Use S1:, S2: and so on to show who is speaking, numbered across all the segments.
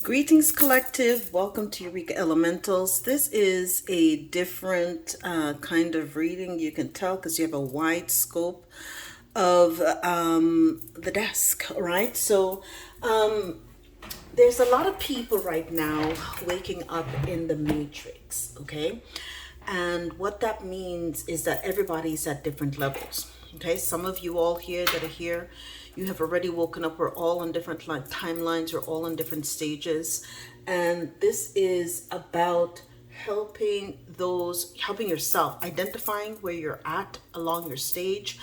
S1: Greetings, collective. Welcome to Eureka Elementals. This is a different kind of reading. You can tell because you have a wide scope of the desk, right? So, there's a lot of people right now waking up in the matrix, okay? And what that means is that everybody's at different levels, okay? Some of you all here that are here, you have already woken up. We're all on different timelines. We're all on different stages. And this is about helping yourself, identifying where you're at along your stage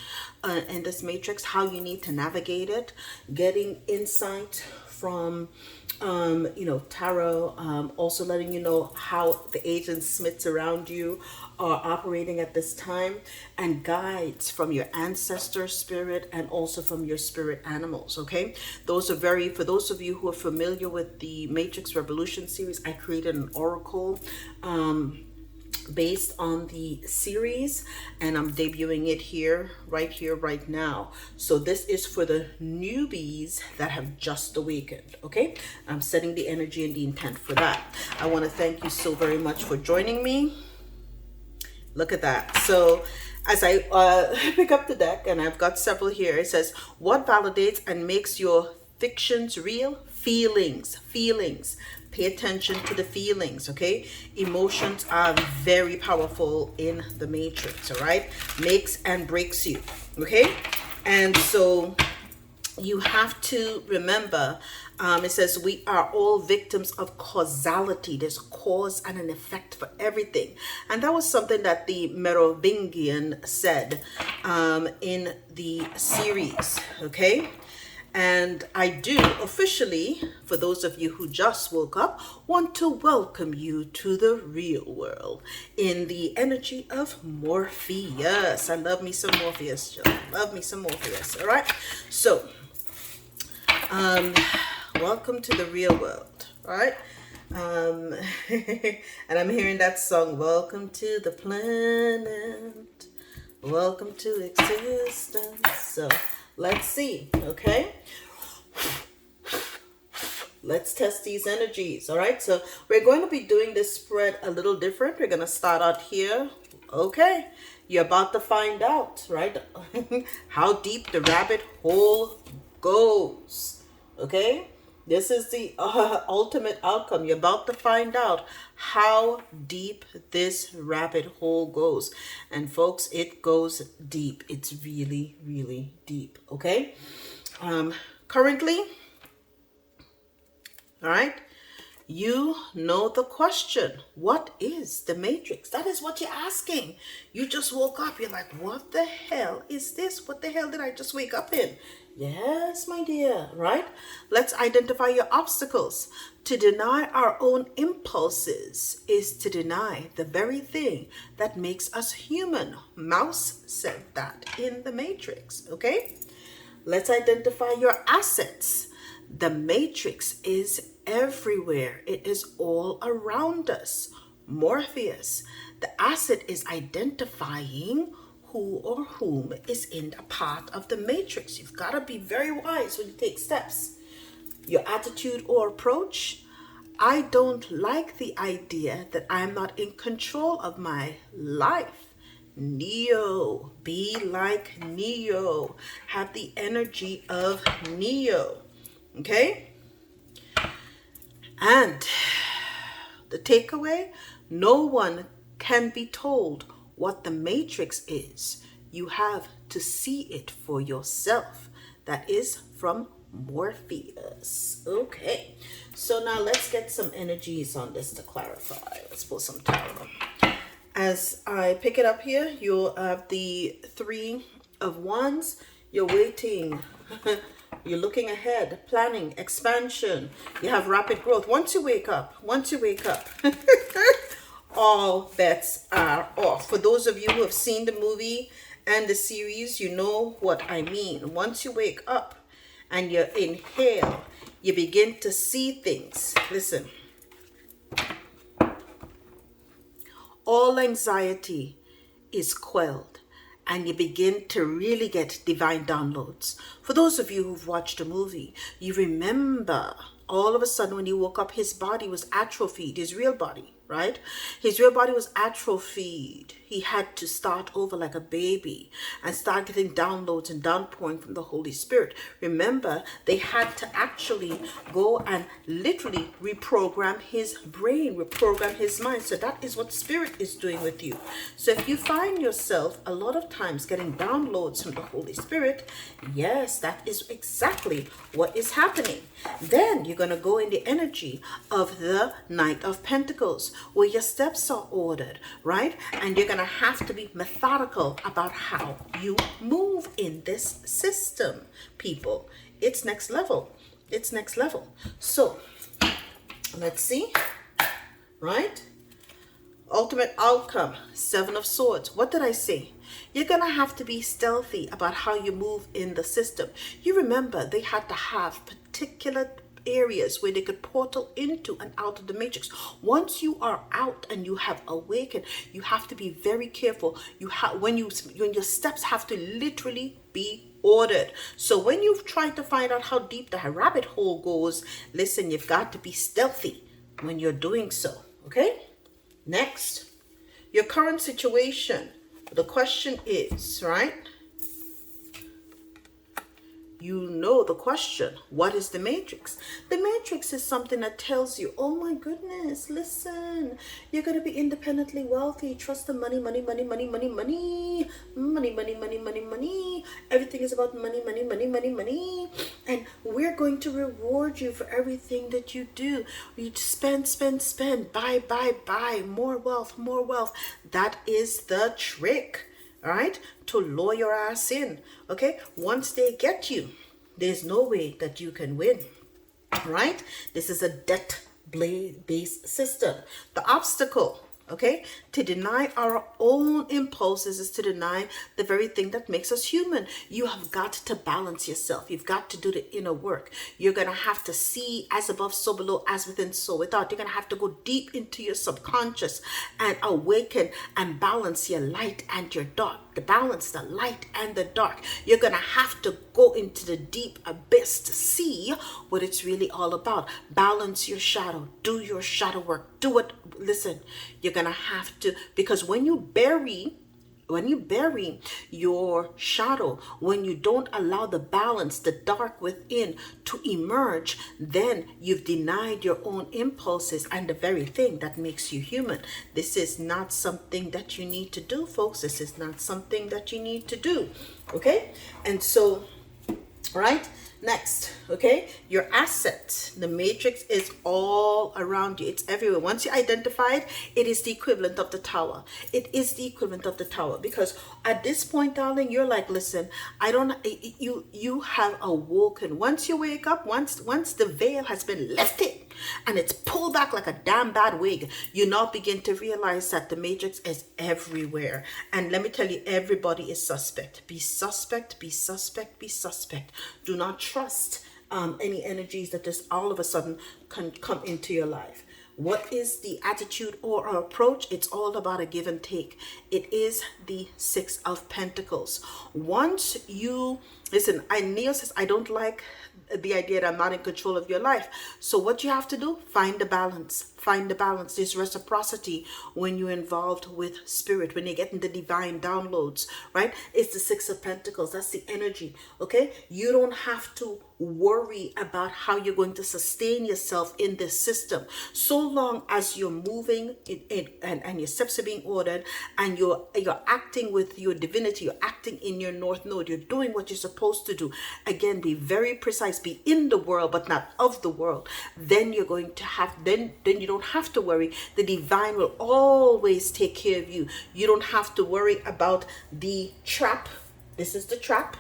S1: in this matrix, how you need to navigate it, getting insight from tarot, also letting you know how the agent smiths around you are operating at this time, and guides from your ancestor spirit and also from your spirit animals. Okay, those are for those of you who are familiar with the Matrix Revolution series. I created an oracle based on the series, and I'm debuting it here, right now. So this is for the newbies that have just awakened. Okay, I'm setting the energy and the intent for that. I want to thank you so very much for joining me. Look at that. So as I pick up the deck, and I've got several here, it says, what validates and makes your fictions real? Feelings. Pay attention to the feelings, okay? Emotions are very powerful in the matrix, all right? Makes and breaks you, okay? And so you have to remember, it says we are all victims of causality. There's a cause and an effect for everything. And that was something that the Merovingian said in the series, okay? And I do officially, for those of you who just woke up, want to welcome you to the real world in the energy of Morpheus. I love me some Morpheus, Jill. Love me some Morpheus. All right. So, welcome to the real world. All right. And I'm hearing that song, welcome to the planet. Welcome to existence. So, let's see, okay? Let's test these energies, all right? So we're going to be doing this spread a little different. We're going to start out here. Okay, you're about to find out, right? How deep the rabbit hole goes, okay? This is the ultimate outcome. You're about to find out how deep this rabbit hole goes. And folks, it goes deep. It's really, really deep, okay? Currently, all right, you know the question. What is the matrix? That is what you're asking. You just woke up. You're like, what the hell is this? What the hell did I just wake up in? Yes, my dear, right? Let's identify your obstacles. To deny our own impulses is to deny the very thing that makes us human. Mouse said that in the Matrix, okay? Let's identify your assets. The matrix is everywhere. It is all around us. Morpheus. The asset is identifying who or whom is in a part of the matrix. You've got to be very wise when you take steps. Your attitude or approach. I don't like the idea that I'm not in control of my life. Neo. Be like Neo. Have the energy of Neo. Okay? And the takeaway, no one can be told what the matrix is. You have to see it for yourself. That is from Morpheus. Okay, so now let's get some energies on this to clarify. Let's pull some tarot. As I pick it up here, you'll have the Three of Wands. You're waiting. You're looking ahead, planning, expansion. You have rapid growth. Once you wake up, all bets are off. For those of you who have seen the movie and the series, you know what I mean. Once you wake up and you inhale, you begin to see things. Listen. All anxiety is quelled, and you begin to really get divine downloads. For those of you who've watched a movie, you remember all of a sudden when he woke up, his body was atrophied, his real body, right? His real body was atrophied. He had to start over like a baby and start getting downloads and downpouring from the Holy Spirit. Remember, they had to actually go and literally reprogram his brain, reprogram his mind. So that is what Spirit is doing with you. So if you find yourself a lot of times getting downloads from the Holy Spirit, yes, that is exactly what is happening. Then you're going to go in the energy of the Knight of Pentacles, where your steps are ordered, right? And you're going to have to be methodical about how you move in this system, people. It's next level. It's next level. So let's see, right? Ultimate outcome, Seven of Swords. What did I say? You're going to have to be stealthy about how you move in the system. You remember they had to have particular areas where they could portal into and out of the matrix. Once you are out and you have awakened, you have to be very careful. You have when your steps have to literally be ordered. So when you've tried to find out how deep the rabbit hole goes, listen, you've got to be stealthy when you're doing so. Okay? Next, your current situation. The question is, right? You know the question. What is the matrix? The matrix is something that tells you, oh my goodness, listen, you're going to be independently wealthy. Trust the money, money, money, money, money, money, money, money, money, money, money. Everything is about money, money, money, money, money. And we're going to reward you for everything that you do. You spend, spend, spend, buy, buy, buy, more wealth, more wealth. That is the trick. All right, to lure your ass in. Okay, once they get you, there's no way that you can win. Right? This is a debt-based system. The obstacle, okay, to deny our own impulses is to deny the very thing that makes us human. You have got to balance yourself. You've got to do the inner work. You're going to have to see as above, so below, as within, so without. You're going to have to go deep into your subconscious and awaken and balance your light and your dark. To balance the light and the dark. You're going to have to go into the deep abyss to see what it's really all about. Balance your shadow. Do your shadow work. Do it. Listen, you're going to have to, because when you bury your shadow, when you don't allow the balance, the dark within to emerge, then you've denied your own impulses and the very thing that makes you human. This is not something that you need to do, folks. This is not something that you need to do. Okay? And so, right? Next, okay, your asset. The matrix is all around you. It's everywhere. Once you identify it, it is the equivalent of the tower. It is the equivalent of the tower, because at this point, darling, you're like, listen, you have awoken. Once you wake up, once the veil has been lifted and it's pulled back like a damn bad wig, you now begin to realize that the matrix is everywhere. And let me tell you, everybody is suspect. Be suspect, be suspect, be suspect. Do not trust any energies that just all of a sudden can come into your life. What is the attitude or approach? It's all about a give and take. It is the Six of Pentacles. Once you listen, Neil says, I don't like the idea that I'm not in control of your life. So what you have to do, find the balance. Find the balance. There's reciprocity when you're involved with spirit, when you're getting the divine downloads, right? It's the Six of Pentacles. That's the energy, okay? You don't have to worry about how you're going to sustain yourself in this system. So long as you're moving and your steps are being ordered and you're acting with your divinity, you're acting in your North Node, you're doing what you're supposed to do. Again, be very precise, be in the world, but not of the world. Then you're going to have, then you don't have to worry. The divine will always take care of you. You don't have to worry about the trap. This is the trap.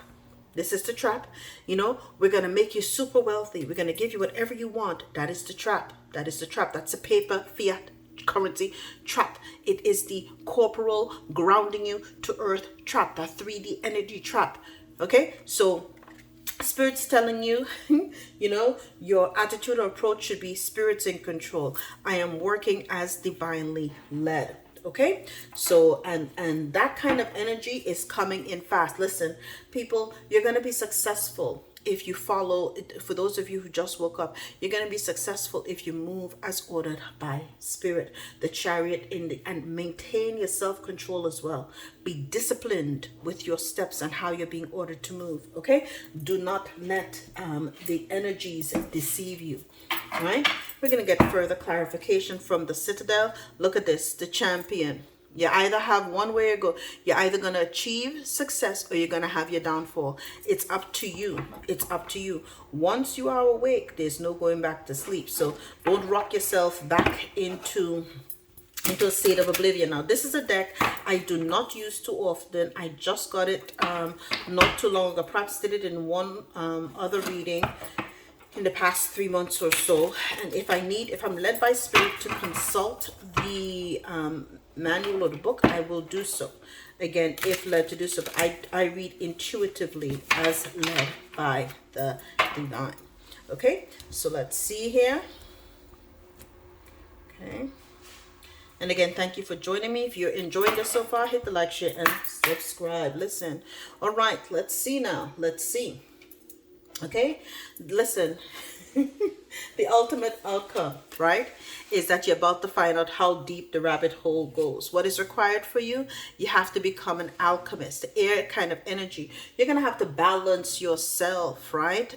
S1: This is the trap. You know, we're going to make you super wealthy. We're going to give you whatever you want. That is the trap. That is the trap. That's a paper, fiat, currency trap. It is the corporal grounding you to earth trap. That 3D energy trap. Okay? So Spirit's telling you, you know, your attitude or approach should be spirits in control. I am working as divinely led. Okay, so and that kind of energy is coming in fast. Listen, people, you're going to be successful if you follow, for those of you who just woke up, you're going to be successful if you move as ordered by spirit, the chariot in the, and maintain your self-control as well. Be disciplined with your steps and how you're being ordered to move. Okay, do not let the energies deceive you. All right, we're going to get further clarification from the Citadel. Look at this, the Champion. You either have one way to go. You're either going to achieve success or you're going to have your downfall. It's up to you. It's up to you. Once you are awake, there's no going back to sleep. So don't rock yourself back into a state of oblivion. Now, this is a deck I do not use too often. I just got it not too long ago. Perhaps did it in one other reading in the past 3 months or so. And if I'm led by spirit to consult the manual or the book, I will do so. Again, if led to do so. I read intuitively as led by the divine. Okay, so let's see here. Okay. And again, thank you for joining me. If you're enjoying this so far, hit the like, share, and subscribe. Listen. All right, let's see now. Let's see. Okay, listen. The ultimate outcome, right, is that you're about to find out how deep the rabbit hole goes. What is required for you? You have to become an alchemist, the air kind of energy. You're going to have to balance yourself, right?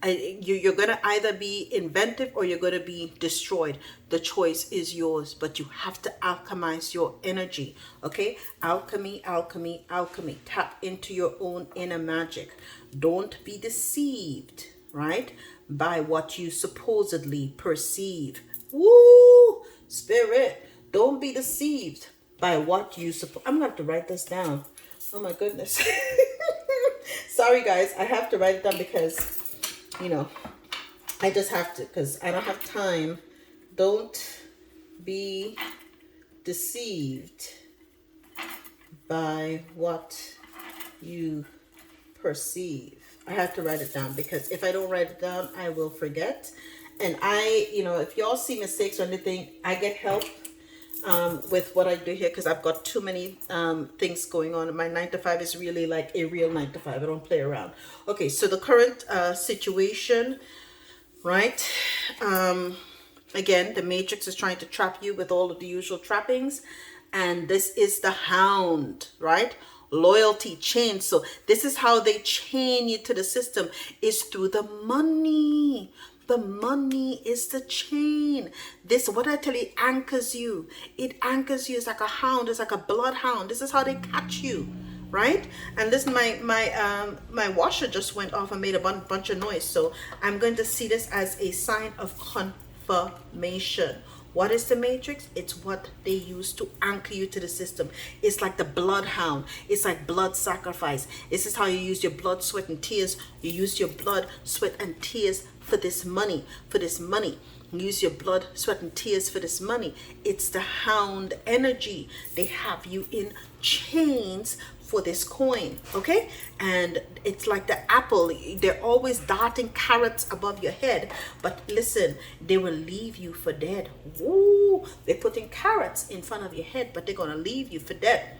S1: You're going to either be inventive or you're going to be destroyed. The choice is yours, but you have to alchemize your energy. Okay, alchemy, alchemy, alchemy. Tap into your own inner magic. Don't be deceived, right, by what you supposedly perceive. Woo! Spirit, don't be deceived by what you suppose. I'm going to have to write this down. Oh my goodness. Sorry guys, I have to write it down because, you know, I just have to, because I don't have time. Don't be deceived by what you perceive. I have to write it down because if I don't write it down, I will forget. And if y'all see mistakes or anything, I get help with what I do here because I've got too many things going on. My 9 to 5 is really like a real 9 to 5. I don't play around. Okay, so the current situation, right? Again, the Matrix is trying to trap you with all of the usual trappings. And this is the Hound, right? Loyalty, chain. So this is how they chain you to the system, is through the money. The money is the chain. This, what I tell you, anchors you. It anchors you. It's like a hound. It's like a bloodhound. This is how they catch you, right? And this, my washer just went off and made a bunch of noise. So I'm going to see this as a sign of confirmation. What is the Matrix? It's what they use to anchor you to the system. It's like the bloodhound. It's like blood sacrifice. This is how you use your blood, sweat, and tears. You use your blood, sweat, and tears for this money. For this money. You use your blood, sweat, and tears for this money. It's the Hound energy. They have you in chains for this coin, okay? And it's like the apple. They're always darting carrots above your head, but listen, they will leave you for dead. Woo! They're putting carrots in front of your head, but they're gonna leave you for dead.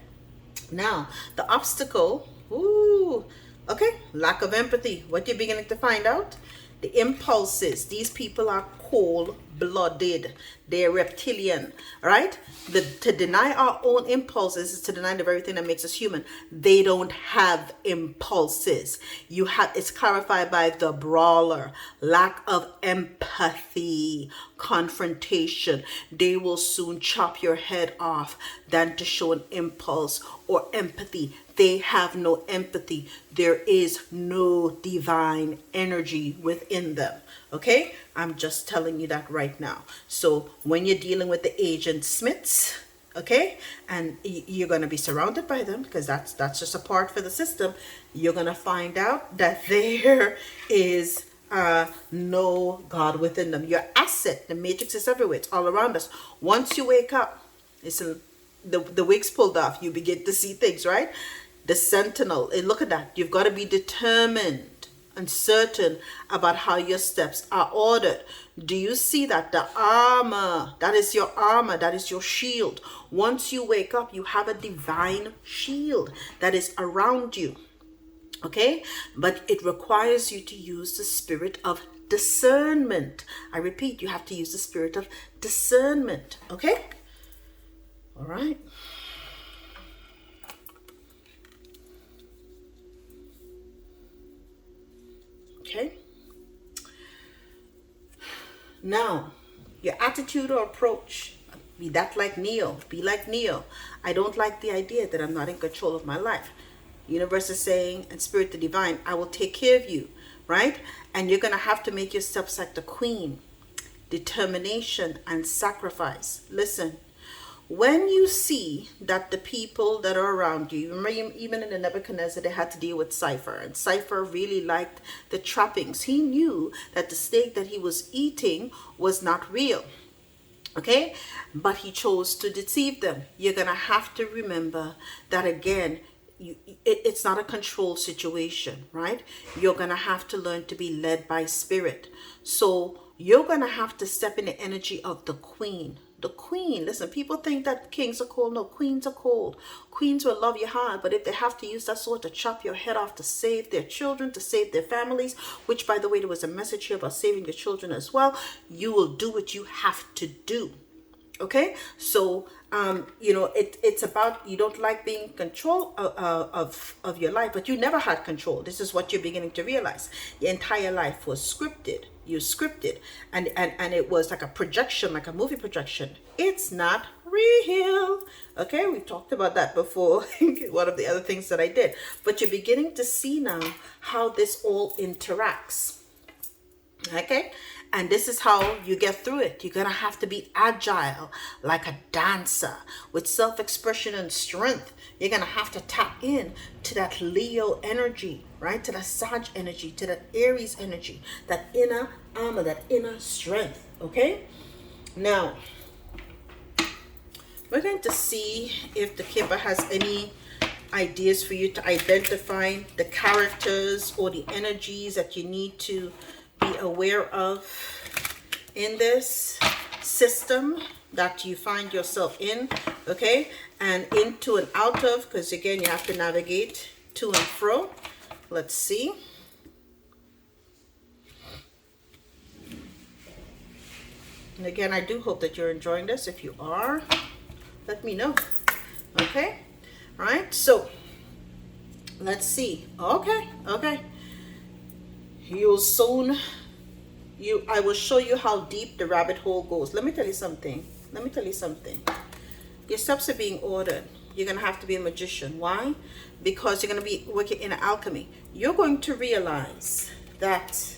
S1: Now, the obstacle, ooh, okay, lack of empathy. What you're beginning to find out? The impulses. These people are cold-blooded. They're reptilian, right? To deny our own impulses is to deny the very thing that makes us human. They don't have impulses. It's clarified by the brawler. Lack of empathy, confrontation. They will soon chop your head off than to show an impulse or empathy. They have no empathy. There is no divine energy within them. Okay? I'm just telling you that right now. So when you're dealing with the Agent Smiths, okay, and you're going to be surrounded by them because that's just a part for the system, you're going to find out that there is no God within them. Your asset, the Matrix is everywhere. It's all around us. Once you wake up, the wig's pulled off. You begin to see things, right? The Sentinel. And look at that. You've got to be determined and certain about how your steps are ordered. Do you see that? The armor, that is your armor, that is your shield. Once you wake up, you have a divine shield that is around you. Okay, but it requires you to use the spirit of discernment. I repeat, you have to use the spirit of discernment. Okay, all right. Okay, now your attitude or approach, be that like Neo, be like Neo. I don't like the idea that I'm not in control of my life. Universe is saying, and spirit the divine, I will take care of you, right? And you're going to have to make your steps like the queen. Determination and sacrifice. Listen, when you see that the people that are around you, remember even in the Nebuchadnezzar, they had to deal with Cypher, and Cypher really liked the trappings. He knew that the steak that he was eating was not real. Okay, but he chose to deceive them. You're gonna have to remember that again. It's not a control situation, right? You're gonna have to learn to be led by spirit. So you're gonna have to step in the energy of the queen. The queen, listen, people think that kings are cold. No, queens are cold. Queens will love you hard, but if they have to use that sword to chop your head off to save their children, to save their families, which by the way, there was a message here about saving the children as well, you will do what you have to do. Okay, so it's about, you don't like being in control of your life, but you never had control. This is what you're beginning to realize. Your entire life was scripted. You scripted, and it was like a projection, like a movie projection. It's not real. Okay, we've talked about that before. One of the other things that I did, but you're beginning to see now how this all interacts. Okay, and this is how you get through it. You're gonna have to be agile like a dancer with self-expression and strength. You're gonna have to tap in to that Leo energy, right? To the Sag energy, to that Aries energy, that inner armor, that inner strength. Okay, now we're going to see if the Kipper has any ideas for you to identify the characters or the energies that you need to be aware of in this system that you find yourself in. Okay, and into and out of, because again you have to navigate to and fro. Let's see. And again, I do hope that you're enjoying this. If you are, let me know. Okay, all right, so let's see. Okay, you'll soon, I will show you how deep the rabbit hole goes. Let me tell you something. Your steps are being ordered. You're going to have to be a magician. Why? Because you're going to be working in alchemy. You're going to realize that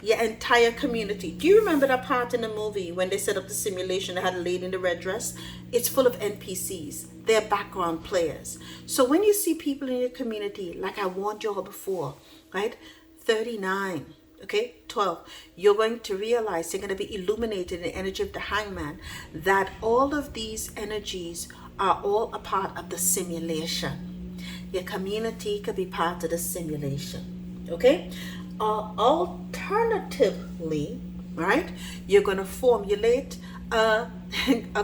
S1: your entire community. Do you remember that part in the movie when they set up the simulation? They had a lady in the red dress. It's full of NPCs. They're background players. So when you see people in your community, like I warned you all before, right? 39, okay, 12, you're going to realize, you're going to be illuminated in the energy of the hangman, that all of these energies are all a part of the simulation. Your community could be part of the simulation, okay? Alternatively, right, you're going to formulate a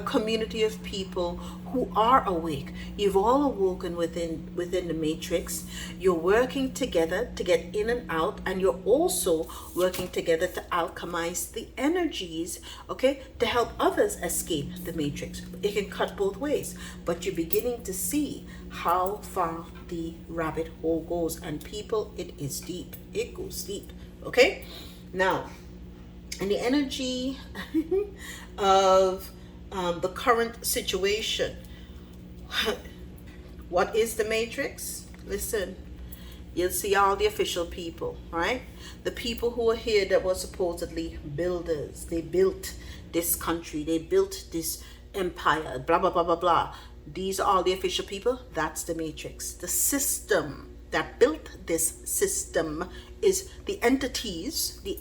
S1: community of people who are awake. You've all awoken within the matrix. You're working together to get in and out, and you're also working together to alchemize the energies, okay, to help others escape the matrix. It can cut both ways, but you're beginning to see how far the rabbit hole goes. And people, it is deep. It goes deep. Okay, now, and the energy of the current situation. What is the matrix? Listen, you'll see all the official people, right? The people who are here that were supposedly builders. They built this country. They built this empire, blah, blah, blah, blah, blah. These are all the official people. That's the matrix. The system that built this system is the entities, the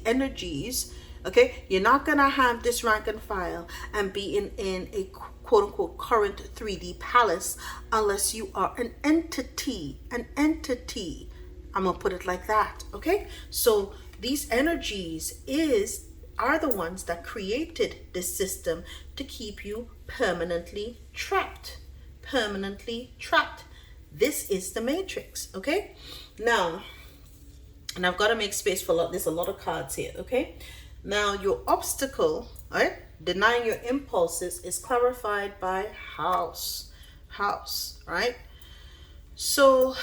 S1: energies. Okay, you're not gonna have this rank and file and be in a quote unquote current 3D palace unless you are an entity. I'm gonna put it like that. Okay, so these energies are the ones that created this system to keep you permanently trapped. This is the matrix, okay? Now, and I've got to make space for a lot. There's a lot of cards here, okay? Now, your obstacle, all right, denying your impulses, is clarified by house. House, right? So,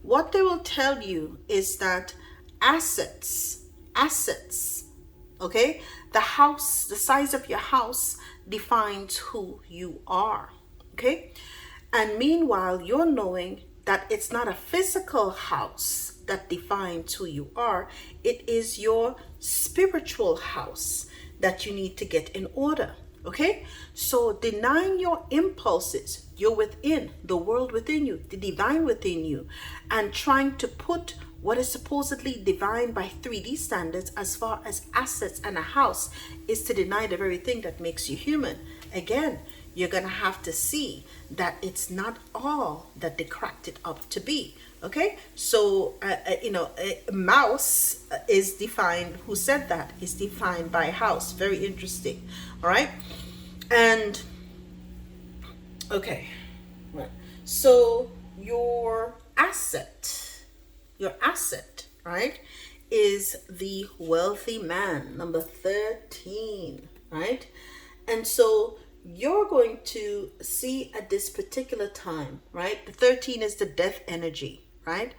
S1: what they will tell you is that assets, okay? The house, the size of your house defines who you are, okay? And meanwhile, you're knowing that it's not a physical house that defines who you are. It is your spiritual house that you need to get in order, okay? So denying your impulses, you're within, the world within you, the divine within you, and trying to put what is supposedly divine by 3D standards as far as assets and a house is to deny the very thing that makes you human. Again, you're going to have to see that it's not all that they cracked it up to be. Okay, so a mouse is defined, who said that, is defined by house. Very interesting. All right, and okay, right. So your asset, right, is the wealthy man, number 13, right? And so you're going to see at this particular time, right? The 13 is the death energy, right?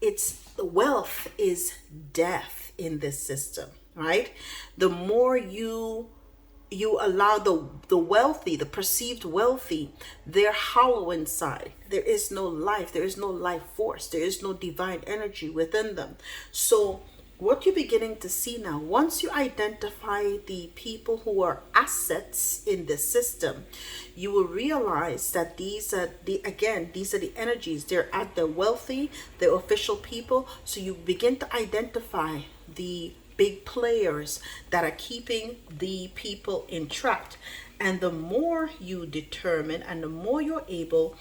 S1: It's the wealth is death in this system, right? The more you allow the wealthy, the perceived wealthy, they're hollow inside. There is no life. There is no life force. There is no divine energy within them. So what you're beginning to see now, once you identify the people who are assets in the system, you will realize that these are the energies. They're at the wealthy, the official people. So you begin to identify the big players that are keeping the people entrapped. And the more you determine and the more you're able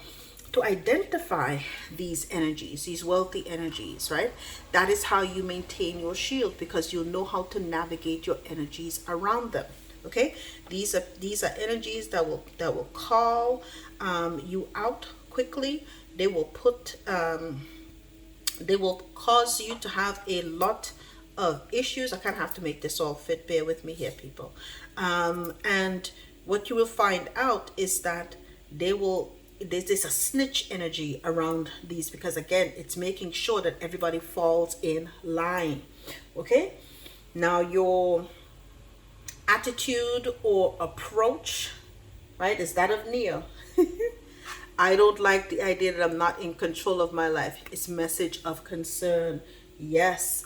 S1: to identify these energies, these wealthy energies, right? That is how you maintain your shield, because you'll know how to navigate your energies around them. Okay, these are energies that will call you out quickly. They will cause you to have a lot of issues. I kind of have to make this all fit. Bear with me here, people. And what you will find out is that there's a snitch energy around these, because again, it's making sure that everybody falls in line. Okay, now your attitude or approach, right, is that of Neo. I don't like the idea that I'm not in control of my life. It's message of concern. Yes,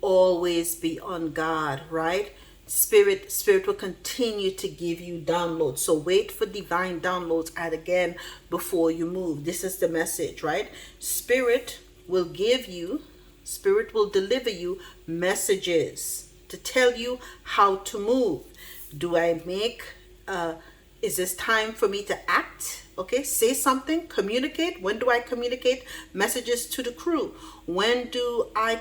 S1: always be on guard, right? Spirit will continue to give you downloads. So wait for divine downloads and again before you move. This is the message, right? Spirit will deliver you messages to tell you how to move. Is this time for me to act? Okay, say something, communicate. When do I communicate messages to the crew? When do I,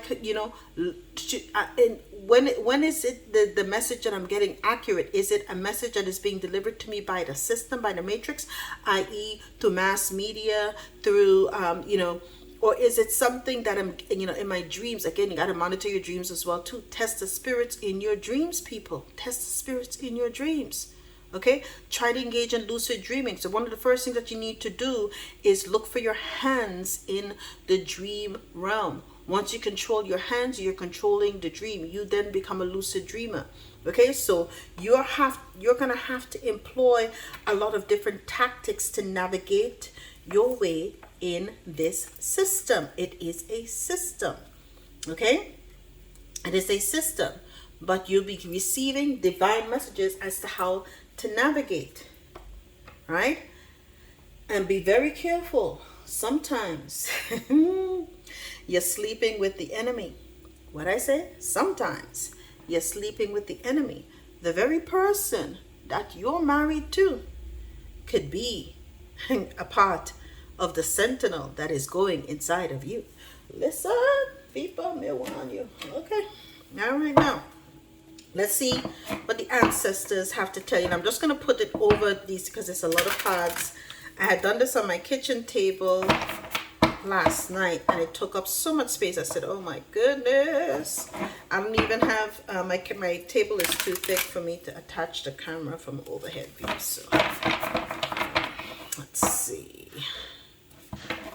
S1: when is it the message that I'm getting accurate? Is it a message that is being delivered to me by the system, by the matrix, i.e. through mass media, through, or is it something that I'm, in my dreams? Again, you got to monitor your dreams as well too. Test the spirits in your dreams, people. Test the spirits in your dreams. Okay, try to engage in lucid dreaming. So one of the first things that you need to do is look for your hands in the dream realm. Once you control your hands, you're controlling the dream. You then become a lucid dreamer. Okay, so you're gonna have to employ a lot of different tactics to navigate your way in this system. It is a system. Okay, it is a system, but you'll be receiving divine messages as to how to navigate, right? And be very careful. Sometimes you're sleeping with the enemy. What I say? Sometimes you're sleeping with the enemy. The very person that you're married to could be a part of the sentinel that is going inside of you. Listen, people, me want you. Okay, all right, now let's see what the ancestors have to tell you. And I'm just going to put it over these because there's a lot of cards I had done this on my kitchen table last night and it took up so much space. I said, oh my goodness, I don't even have my table is too thick for me to attach the camera from overhead view. So let's see.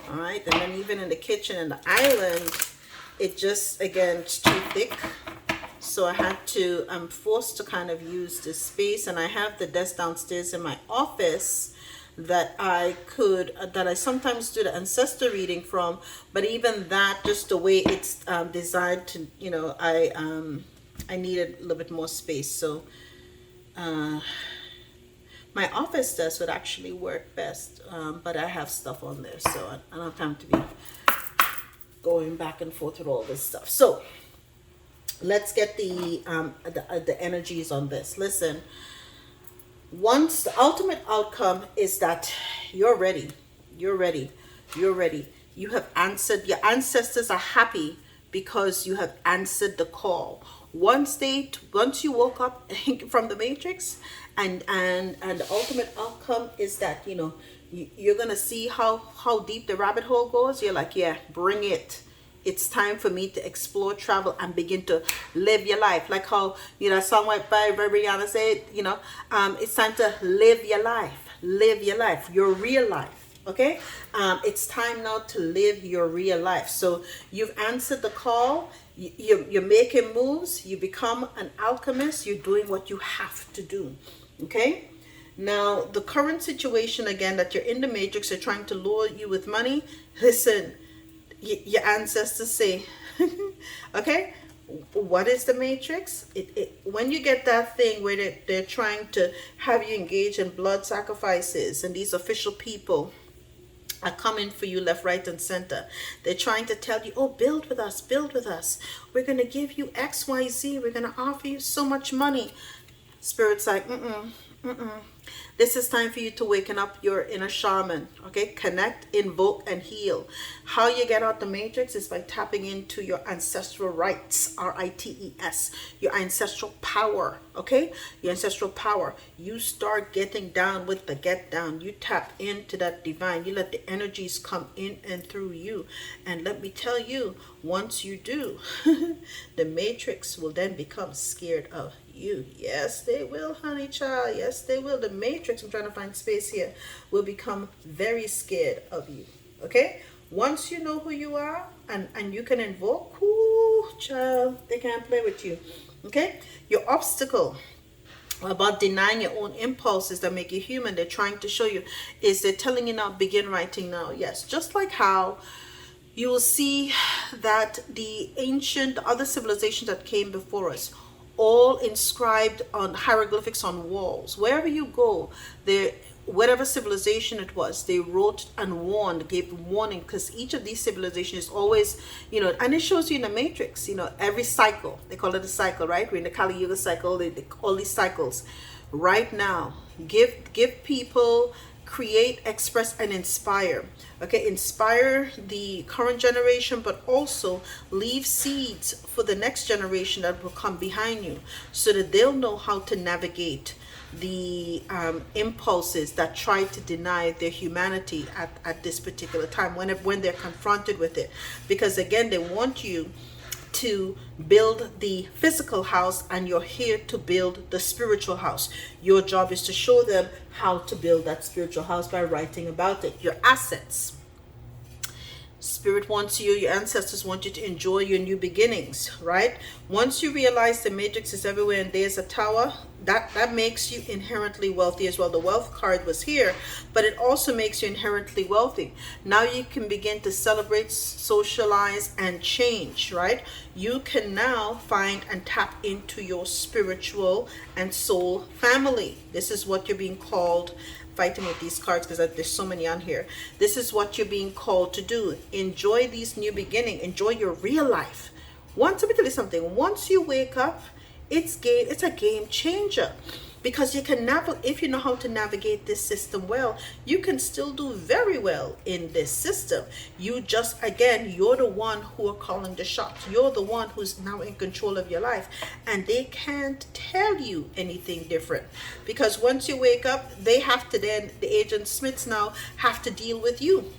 S1: All right, and then even in the kitchen and the island, it just, again, it's too thick. So I had to, I'm forced to kind of use this space, and I have the desk downstairs in my office that I could, that I sometimes do the ancestor reading from, but even that, just the way it's designed to, you know, I needed a little bit more space. So my office desk would actually work best, but I have stuff on there, so I don't have time to be going back and forth with all this stuff. So let's get the energies on this. Listen, once the ultimate outcome is that you're ready, you're ready. You have answered. Your ancestors are happy because you have answered the call. Once you woke up from the matrix, and the ultimate outcome is that, you know, you're gonna see how deep the rabbit hole goes. You're like, yeah, bring it. It's time for me to explore, travel, and begin to live your life. Like how, you know, a song by Rihanna said, you know, it's time to live your life, your real life. Okay, it's time now to live your real life. So you've answered the call. You're making moves. You become an alchemist. You're doing what you have to do. Okay. Now the current situation, again, that you're in the matrix, they're trying to lure you with money. Listen, your ancestors say, okay, what is the matrix? When you get that thing where they're trying to have you engage in blood sacrifices, and these official people are coming for you left, right, and center. They're trying to tell you, oh, build with us. We're going to give you X, Y, Z. We're going to offer you so much money. Spirit's like, This is time for you to waken up your inner shaman. Okay, connect, invoke, and heal. How you get out the matrix is by tapping into your ancestral rights, R-I-T-E-S, your ancestral power. Okay, your ancestral power. You start getting down with the get down. You tap into that divine. You let the energies come in and through you. And let me tell you, once you do, the matrix will then become scared of you. Yes, they will, honey child. Yes, they will. The matrix, I'm trying to find space here, will become very scared of you. Okay? Once you know who you are and you can invoke, whoo, child, they can't play with you. Okay? Your obstacle about denying your own impulses that make you human, they're trying to show you, is they're telling you now, begin writing now. Yes, just like how you will see that the ancient, other civilizations that came before us, all inscribed on hieroglyphics on walls. Wherever you go, whatever civilization it was, they wrote and warned, gave warning, because each of these civilizations is always, you know, and it shows you in the matrix, you know, every cycle, they call it a cycle, right? We're in the Kali Yuga cycle, all these cycles. Right now, give people, create, express, and inspire. Okay, inspire the current generation, but also leave seeds for the next generation that will come behind you, so that they'll know how to navigate the impulses that try to deny their humanity at this particular time, when they're confronted with it. Because again, they want you to build the physical house, and you're here to build the spiritual house. Your job is to show them how to build that spiritual house by writing about it. Your assets. Spirit wants you, your ancestors want you to enjoy your new beginnings, right? Once you realize the matrix is everywhere and there's a tower, that makes you inherently wealthy as well. The wealth card was here, but it also makes you inherently wealthy. Now you can begin to celebrate, socialize, and change, right? You can now find and tap into your spiritual and soul family. This is what you're being called. Fighting with these cards because there's so many on here. This is what you're being called to do. Enjoy these new beginning. Enjoy your real life. Let me tell you something. Once you wake up, it's a game changer, because you can navigate. If you know how to navigate this system well, you can still do very well in this system. You just, again, you're the one who are calling the shots. You're the one who's now in control of your life, and they can't tell you anything different, because once you wake up, they have to, then the agent Smiths now have to deal with you.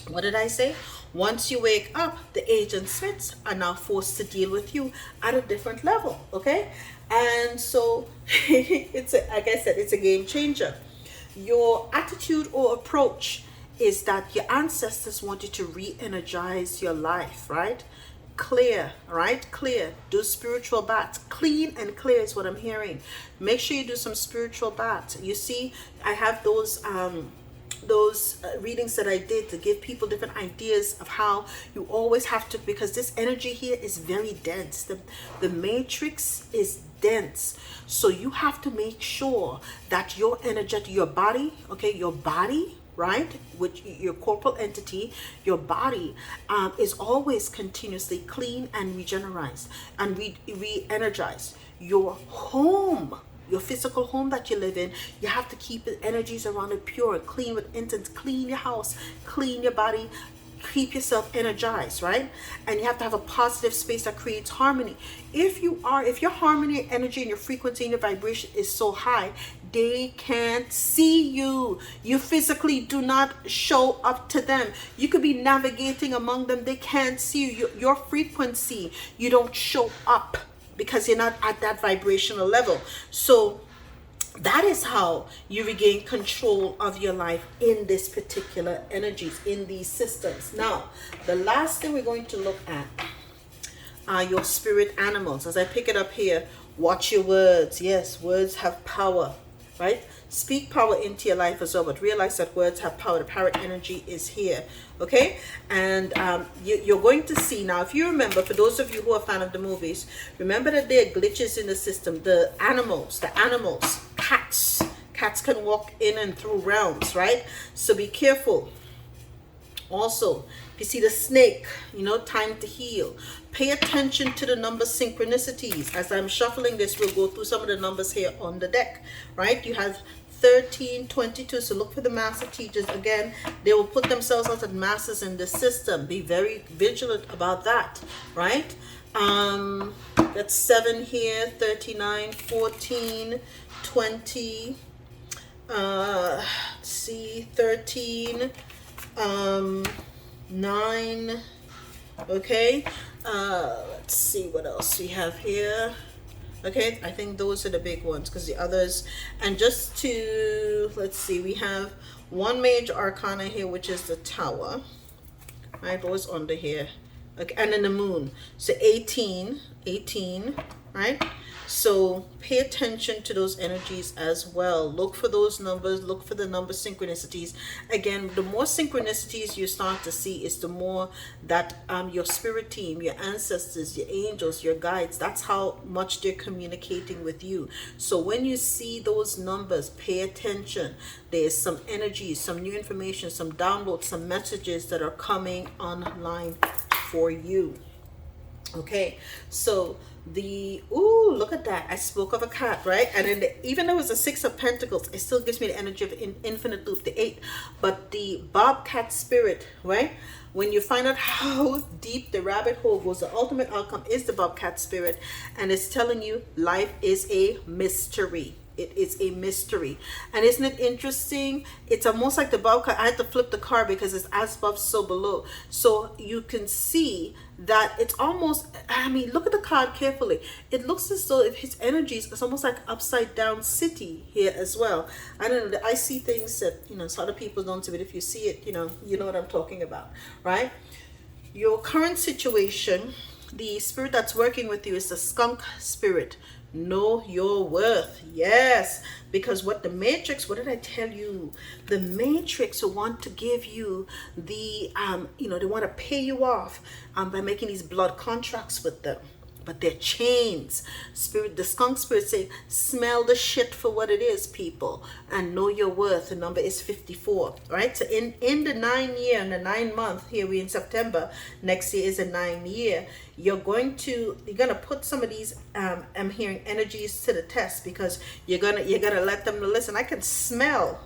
S1: What did I say? Once you wake up, the agent Smiths are now forced to deal with you at a different level, okay? And so it's like I said, it's a game changer. Your attitude or approach is that your ancestors wanted to re-energize your life, right? Clear, right? Clear. Do spiritual baths. Clean and clear is what I'm hearing. Make sure you do some spiritual baths. You see, I have those readings that I did to give people different ideas of how you always have to, because this energy here is very dense. The matrix is dense, so you have to make sure that your energetic, your body, okay, your body, right, which your corporal entity, your body is always continuously clean and regenerized and re-energized. Your home, your physical home that you live in, you have to keep the energies around it pure, clean with incense. Clean your house, clean your body, keep yourself energized, right? And you have to have a positive space that creates harmony. If your harmony, energy, and your frequency and your vibration is so high, they can't see you. You physically do not show up to them. You could be navigating among them, they can't see you. Your frequency, you don't show up, because you're not at that vibrational level. So that is how you regain control of your life in this particular energies, in these systems. Now, the last thing we're going to look at are your spirit animals. As I pick it up here, watch your words. Yes, words have power, right? Speak power into your life as well, but realize that words have power. The parrot energy is here, okay? And you're going to see now, if you remember, for those of you who are fan of the movies, remember that there are glitches in the system. The animals, cats can walk in and through realms, right? So be careful. Also, if you see the snake, time to heal. Pay attention to the number synchronicities. As I'm shuffling this, we'll go through some of the numbers here on the deck, right? You have 13, 22. So look for the master teachers. Again, they will put themselves as masters in the system. Be very vigilant about that, right? That's 7 here, 39, 14, 20. Let's see, 13. 9. Okay, let's see what else we have here. Okay, I think those are the big ones, because the others, and just to, let's see, we have one major arcana here, which is the tower, right? What was under here? Okay, and then the moon. So 18, right? So pay attention to those energies as well. Look for those numbers. Look for the number synchronicities. Again, the more synchronicities you start to see, is the more that your spirit team, your ancestors, your angels, your guides, that's how much they're communicating with you. So when you see those numbers, pay attention. There's some energy, some new information, some downloads, some messages that are coming online for you. Okay, so look at that. I spoke of a cat, right? And then even though it was a 6 of Pentacles, it still gives me the energy of infinite loop, the 8. But the bobcat spirit, right? When you find out how deep the rabbit hole goes, the ultimate outcome is the bobcat spirit. And it's telling you life is a mystery. It is a mystery. And isn't it interesting? It's almost like the bobcat. I had to flip the card because it's as above, so below. So you can see that it's almost, look at the card carefully. It looks as though if his energies, it's almost like upside down city here as well. I don't know. I see things that, so other people don't see, but if you see it, you know what I'm talking about, right? Your current situation, the spirit that's working with you is the skunk spirit. Know your worth. Yes, because what did I tell you? The matrix want to give you the they want to pay you off by making these blood contracts with them. but they're chains. Spirit, the skunk spirit say, smell the shit for what it is, people, and know your worth. The number is 54, right? So in the 9 year and the 9 month, here we in September, next year is a 9 year, you're gonna put some of these I'm hearing energies to the test, because you're gonna let them know, listen, I can smell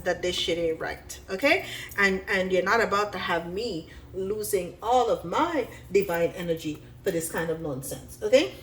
S1: that this shit ain't right, okay? And you're not about to have me losing all of my divine energy for this kind of nonsense, okay?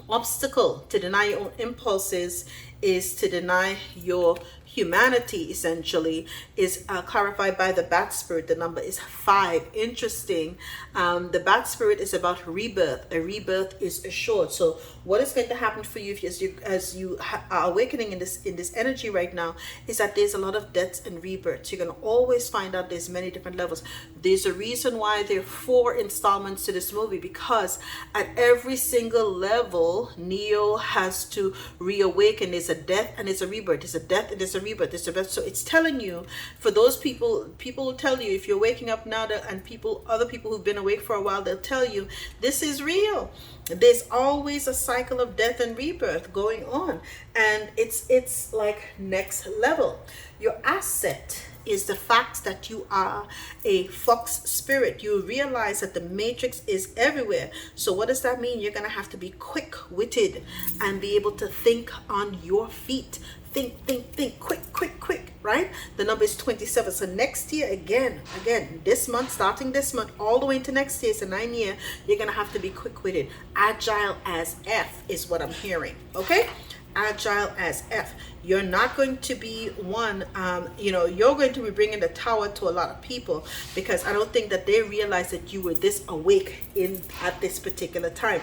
S1: Obstacle to deny your own impulses is to deny your humanity, essentially, is clarified by the bat spirit. The number is 5. Interesting. The bat spirit is about rebirth. A rebirth is assured. So what is going to happen for you as you are awakening in this energy right now is that there's a lot of deaths and rebirths. You're going to always find out there's many different levels. There's a reason why there are 4 installments to this movie, because at every single level, Neo has to reawaken. There's a death and there's a rebirth. There's a death and there's a rebirth. There's a birth. So it's telling you, for those people will tell you, if you're waking up now, and other people who've been awake for a while, they'll tell you this is real. There's always a cycle of death and rebirth going on, and it's like next level. Your asset is the fact that you are a fox spirit. You realize that the matrix is everywhere. So what does that mean? You're gonna have to be quick-witted and be able to think on your feet. Think, quick, right? The number is 27. So next year, again, this month, starting this month, all the way into next year, it's a 9 year, you're gonna have to be quick-witted. Agile as F is what I'm hearing, okay? Agile as F. You're not going to be one, you're going to be bringing the tower to a lot of people, because I don't think that they realize that you were this awake at this particular time.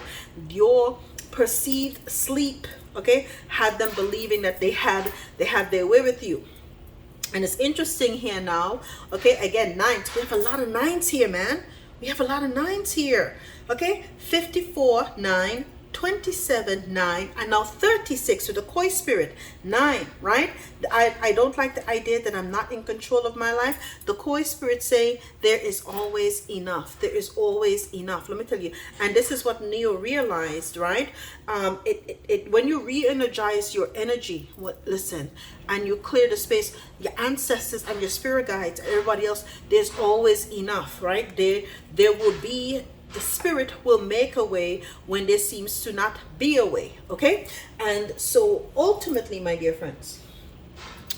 S1: Your perceived sleep, okay, had them believing that they had their way with you. And it's interesting here now, okay, again, 9s. We have a lot of 9s here, man. We have a lot of 9s here, okay? 54, 9, 27, 9, and now 36 with the koi spirit, 9, right? I don't like the idea that I'm not in control of my life. The koi spirit saying there is always enough. There is always enough. Let me tell you. And this is what Neo realized, right? When you re-energize your energy, listen, and you clear the space, your ancestors and your spirit guides, everybody else, there's always enough, right? There will be, the spirit will make a way when there seems to not be a way, okay? And so ultimately, my dear friends,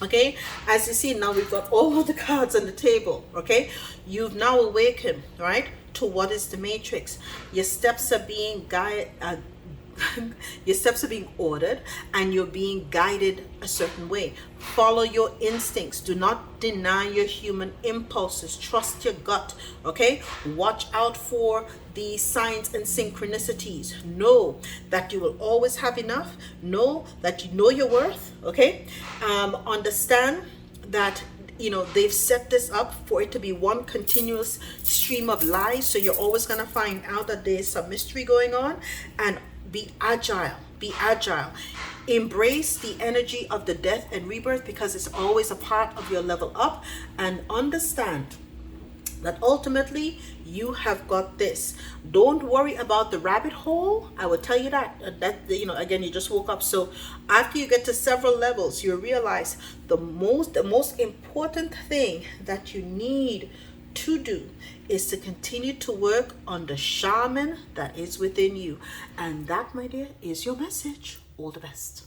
S1: okay, as you see now, we've got all of the cards on the table, okay? You've now awakened, right, to what is the matrix. Your steps are being your steps are being ordered, and you're being guided a certain way. Follow your instincts. Do not deny your human impulses. Trust your gut, okay? Watch out for the signs and synchronicities. Know that you will always have enough. Know that you know your worth, okay? Understand that they've set this up for it to be one continuous stream of lies, so you're always going to find out that there's some mystery going on. And be agile. Embrace the energy of the death and rebirth, because it's always a part of your level up. And understand that ultimately you have got this. Don't worry about the rabbit hole. I will tell you that again, you just woke up. So after you get to several levels, you realize the most important thing that you need to do is to continue to work on the shaman that is within you. And that, my dear, is your message. All the best.